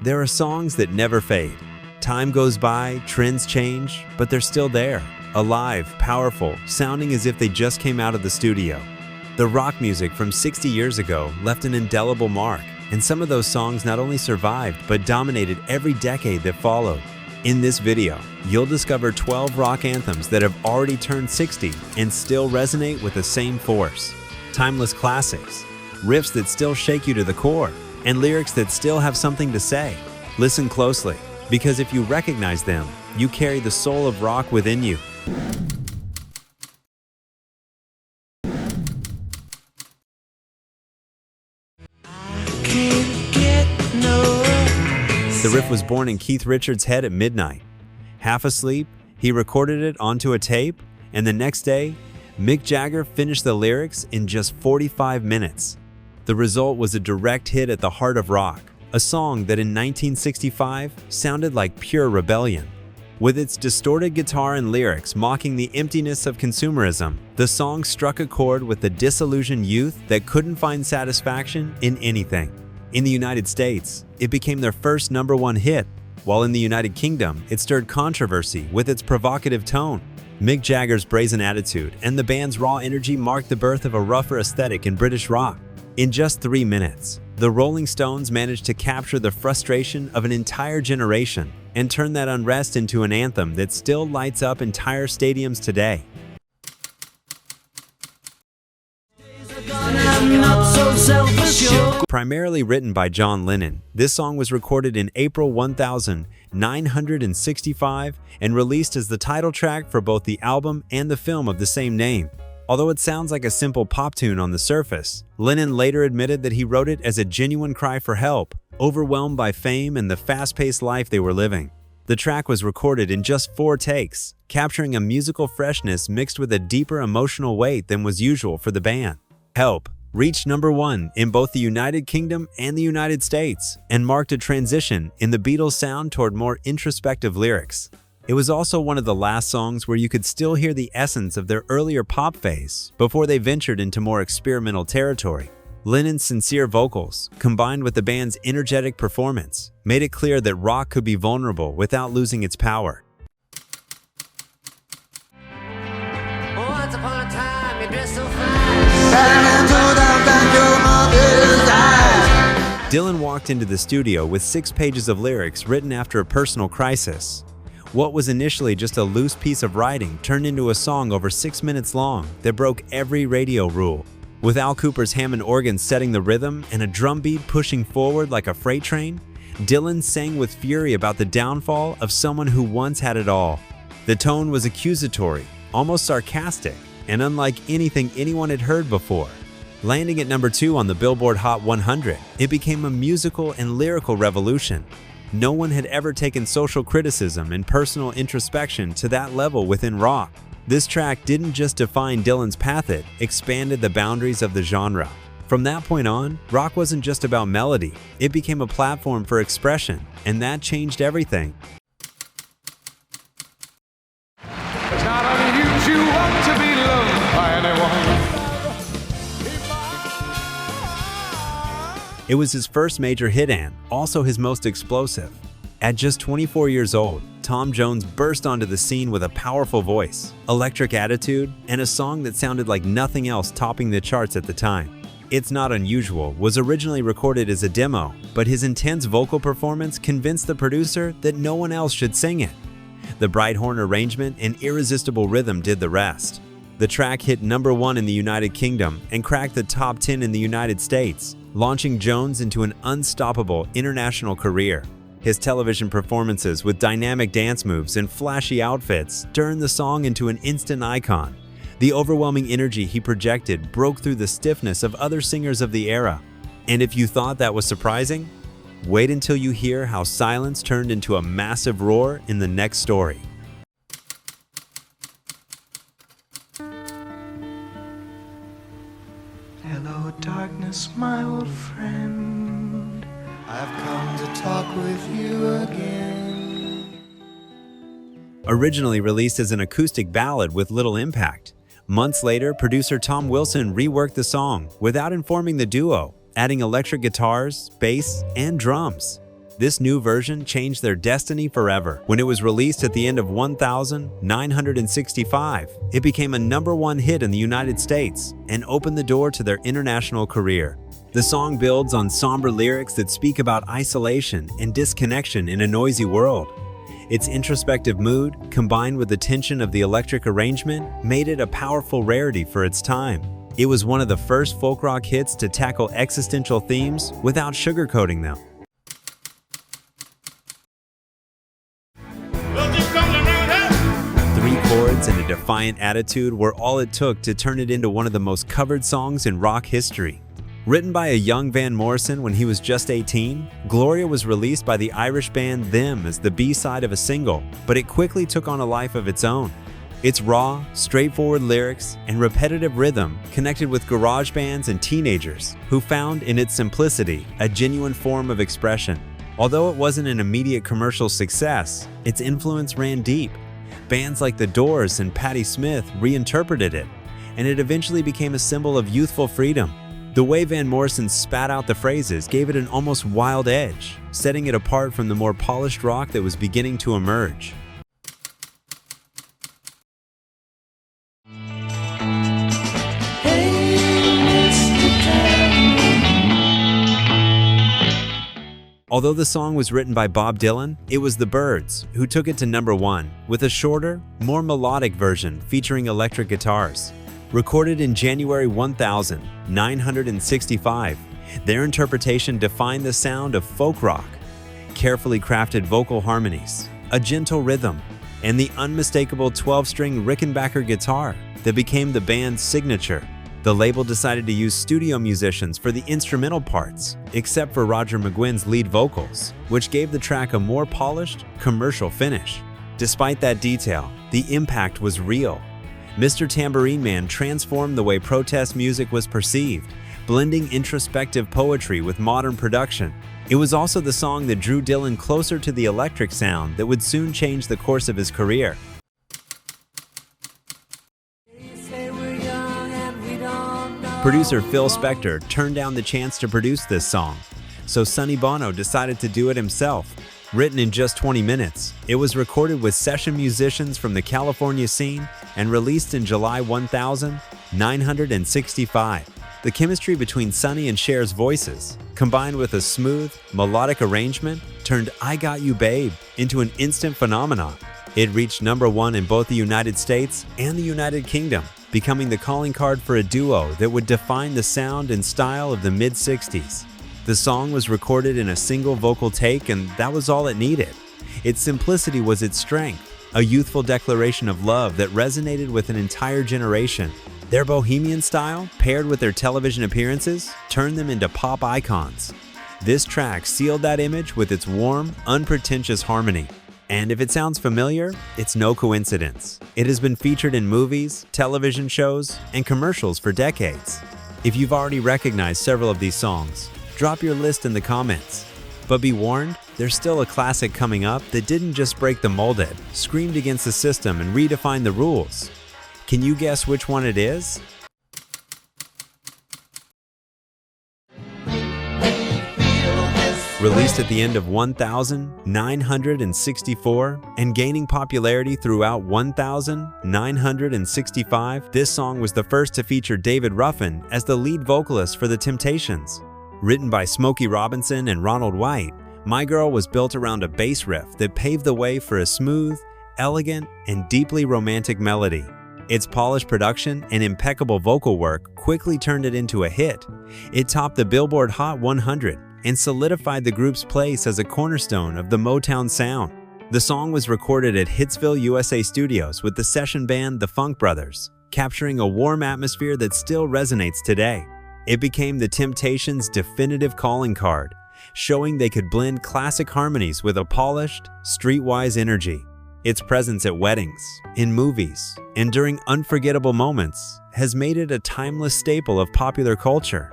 There are songs that never fade. Time goes by, trends change, but they're still there, alive, powerful, sounding as if they just came out of the studio. The rock music from 60 years ago left an indelible mark, and some of those songs not only survived but dominated every decade that followed. In this video, you'll discover 12 rock anthems that have already turned 60 and still resonate with the same force. Timeless classics, riffs that still shake you to the core, and lyrics that still have something to say. Listen closely, because if you recognize them, you carry the soul of rock within you. The riff was born in Keith Richards' head at midnight. Half asleep, he recorded it onto a tape, and the next day, Mick Jagger finished the lyrics in just 45 minutes. The result was a direct hit at the heart of rock, a song that in 1965 sounded like pure rebellion. With its distorted guitar and lyrics mocking the emptiness of consumerism, the song struck a chord with the disillusioned youth that couldn't find satisfaction in anything. In the United States, it became their first #1 hit, while in the United Kingdom, it stirred controversy with its provocative tone. Mick Jagger's brazen attitude and the band's raw energy marked the birth of a rougher aesthetic in British rock. In just 3 minutes, the Rolling Stones managed to capture the frustration of an entire generation and turn that unrest into an anthem that still lights up entire stadiums today. Primarily written by John Lennon, this song was recorded in April 1965 and released as the title track for both the album and the film of the same name. Although it sounds like a simple pop tune on the surface, Lennon later admitted that he wrote it as a genuine cry for help, overwhelmed by fame and the fast-paced life they were living. The track was recorded in just 4 takes, capturing a musical freshness mixed with a deeper emotional weight than was usual for the band. Help reached #1 in both the United Kingdom and the United States and marked a transition in the Beatles' sound toward more introspective lyrics. It was also one of the last songs where you could still hear the essence of their earlier pop phase before they ventured into more experimental territory. Lennon's sincere vocals, combined with the band's energetic performance, made it clear that rock could be vulnerable without losing its power. Once upon a time, you dressed so fine. Dylan walked into the studio with 6 pages of lyrics written after a personal crisis. What was initially just a loose piece of writing turned into a song over 6 minutes long that broke every radio rule. With Al Kooper's Hammond organ setting the rhythm and a drum beat pushing forward like a freight train, Dylan sang with fury about the downfall of someone who once had it all. The tone was accusatory, almost sarcastic, and unlike anything anyone had heard before. Landing at #2 on the Billboard Hot 100, it became a musical and lyrical revolution. No one had ever taken social criticism and personal introspection to that level within rock. This track didn't just define Dylan's path, it expanded the boundaries of the genre. From that point on, rock wasn't just about melody, it became a platform for expression, and that changed everything. It's not unusual to be loved by anyone. It was his first major hit and also his most explosive. At just 24 years old, Tom Jones burst onto the scene with a powerful voice, electric attitude, and a song that sounded like nothing else topping the charts at the time. It's Not Unusual was originally recorded as a demo, but his intense vocal performance convinced the producer that no one else should sing it. The bright horn arrangement and irresistible rhythm did the rest. The track hit #1 in the United Kingdom and cracked the top 10 in the United States, launching Jones into an unstoppable international career. His television performances with dynamic dance moves and flashy outfits turned the song into an instant icon. The overwhelming energy he projected broke through the stiffness of other singers of the era. And if you thought that was surprising, wait until you hear how silence turned into a massive roar in the next story. Hello, darkness, my old friend. I've come to talk with you again. Originally released as an acoustic ballad with little impact, months later, producer Tom Wilson reworked the song without informing the duo, adding electric guitars, bass, and drums. This new version changed their destiny forever. When it was released at the end of 1965, it became a #1 hit in the United States and opened the door to their international career. The song builds on somber lyrics that speak about isolation and disconnection in a noisy world. Its introspective mood, combined with the tension of the electric arrangement, made it a powerful rarity for its time. It was one of the first folk rock hits to tackle existential themes without sugarcoating them. Three chords and a defiant attitude were all it took to turn it into one of the most covered songs in rock history. Written by a young Van Morrison when he was just 18, Gloria was released by the Irish band Them as the B-side of a single, but it quickly took on a life of its own. Its raw, straightforward lyrics and repetitive rhythm connected with garage bands and teenagers who found in its simplicity a genuine form of expression. Although it wasn't an immediate commercial success, its influence ran deep. Bands like The Doors and Patti Smith reinterpreted it, and it eventually became a symbol of youthful freedom. The way Van Morrison spat out the phrases gave it an almost wild edge, setting it apart from the more polished rock that was beginning to emerge. Although the song was written by Bob Dylan, it was the Byrds who took it to #1 with a shorter, more melodic version featuring electric guitars. Recorded in January 1965, their interpretation defined the sound of folk rock. Carefully crafted vocal harmonies, a gentle rhythm, and the unmistakable 12-string Rickenbacker guitar that became the band's signature. The label decided to use studio musicians for the instrumental parts, except for Roger McGuinn's lead vocals, which gave the track a more polished, commercial finish. Despite that detail, the impact was real. Mr. Tambourine Man transformed the way protest music was perceived, blending introspective poetry with modern production. It was also the song that drew Dylan closer to the electric sound that would soon change the course of his career. Producer Phil Spector turned down the chance to produce this song, so Sonny Bono decided to do it himself. Written in just 20 minutes, it was recorded with session musicians from the California scene and released in July 1965. The chemistry between Sonny and Cher's voices, combined with a smooth, melodic arrangement, turned I Got You Babe into an instant phenomenon. It reached #1 in both the United States and the United Kingdom, becoming the calling card for a duo that would define the sound and style of the mid-60s. The song was recorded in a single vocal take, and that was all it needed. Its simplicity was its strength, a youthful declaration of love that resonated with an entire generation. Their bohemian style, paired with their television appearances, turned them into pop icons. This track sealed that image with its warm, unpretentious harmony. And if it sounds familiar, it's no coincidence. It has been featured in movies, television shows, and commercials for decades. If you've already recognized several of these songs, drop your list in the comments. But be warned, there's still a classic coming up that didn't just break the molded, screamed against the system and redefined the rules. Can you guess which one it is? Released at the end of 1964 and gaining popularity throughout 1965, this song was the first to feature David Ruffin as the lead vocalist for The Temptations. Written by Smokey Robinson and Ronald White, My Girl was built around a bass riff that paved the way for a smooth, elegant, and deeply romantic melody. Its polished production and impeccable vocal work quickly turned it into a hit. It topped the Billboard Hot 100 and solidified the group's place as a cornerstone of the Motown sound. The song was recorded at Hitsville, USA studios with the session band The Funk Brothers, capturing a warm atmosphere that still resonates today. It became The Temptations' definitive calling card, showing they could blend classic harmonies with a polished, streetwise energy. Its presence at weddings, in movies, and during unforgettable moments has made it a timeless staple of popular culture.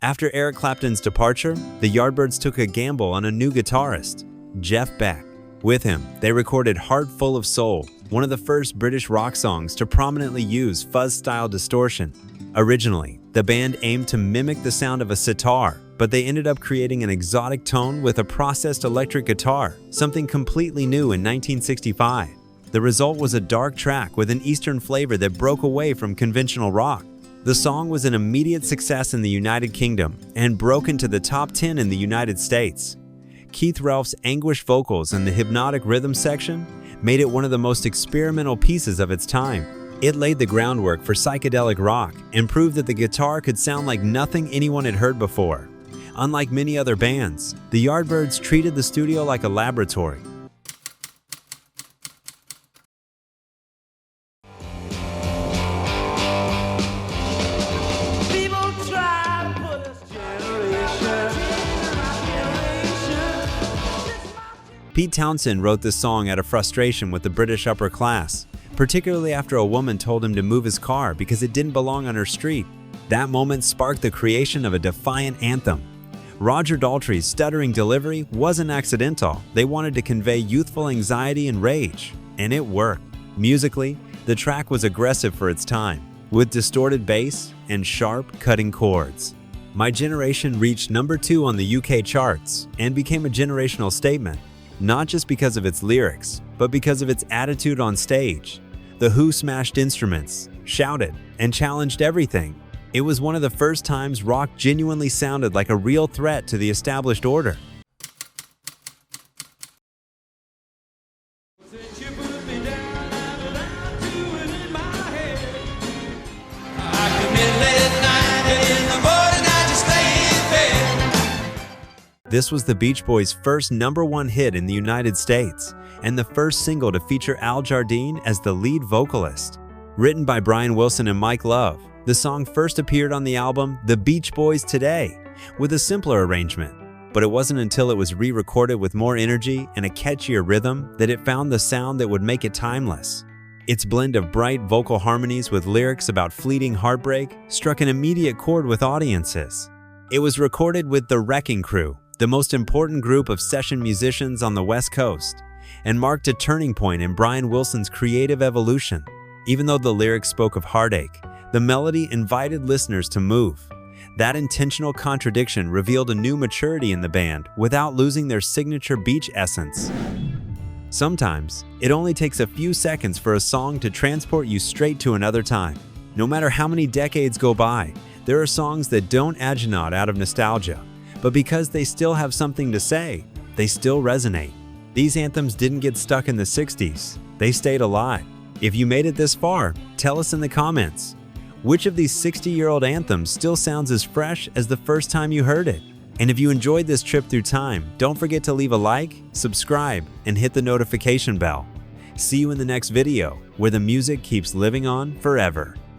After Eric Clapton's departure, the Yardbirds took a gamble on a new guitarist, Jeff Beck. With him, they recorded Heart Full of Soul, one of the first British rock songs to prominently use fuzz-style distortion. Originally, the band aimed to mimic the sound of a sitar, but they ended up creating an exotic tone with a processed electric guitar, something completely new in 1965. The result was a dark track with an Eastern flavor that broke away from conventional rock. The song was an immediate success in the United Kingdom and broke into the top 10 in the United States. Keith Relf's anguished vocals in the hypnotic rhythm section made it one of the most experimental pieces of its time. It laid the groundwork for psychedelic rock and proved that the guitar could sound like nothing anyone had heard before. Unlike many other bands, the Yardbirds treated the studio like a laboratory. Pete Townshend wrote this song out of frustration with the British upper class, particularly after a woman told him to move his car because it didn't belong on her street. That moment sparked the creation of a defiant anthem. Roger Daltrey's stuttering delivery wasn't accidental. They wanted to convey youthful anxiety and rage, and it worked. Musically, the track was aggressive for its time, with distorted bass and sharp, cutting chords. My Generation reached number 2 on the UK charts and became a generational statement, not just because of its lyrics, but because of its attitude on stage. The Who smashed instruments, shouted, and challenged everything. It was one of the first times rock genuinely sounded like a real threat to the established order. This was the Beach Boys' first #1 hit in the United States, and the first single to feature Al Jardine as the lead vocalist. Written by Brian Wilson and Mike Love, the song first appeared on the album The Beach Boys Today, with a simpler arrangement. But it wasn't until it was re-recorded with more energy and a catchier rhythm that it found the sound that would make it timeless. Its blend of bright vocal harmonies with lyrics about fleeting heartbreak struck an immediate chord with audiences. It was recorded with the Wrecking Crew, the most important group of session musicians on the West Coast, and marked a turning point in Brian Wilson's creative evolution. Even though the lyrics spoke of heartache, the melody invited listeners to move. That intentional contradiction revealed a new maturity in the band without losing their signature beach essence. Sometimes, it only takes a few seconds for a song to transport you straight to another time. No matter how many decades go by, there are songs that don't aginaut out of nostalgia, but because they still have something to say, they still resonate. These anthems didn't get stuck in the 60s, they stayed alive. If you made it this far, tell us in the comments. Which of these 60-year-old anthems still sounds as fresh as the first time you heard it? And if you enjoyed this trip through time, don't forget to leave a like, subscribe, and hit the notification bell. See you in the next video, where the music keeps living on forever.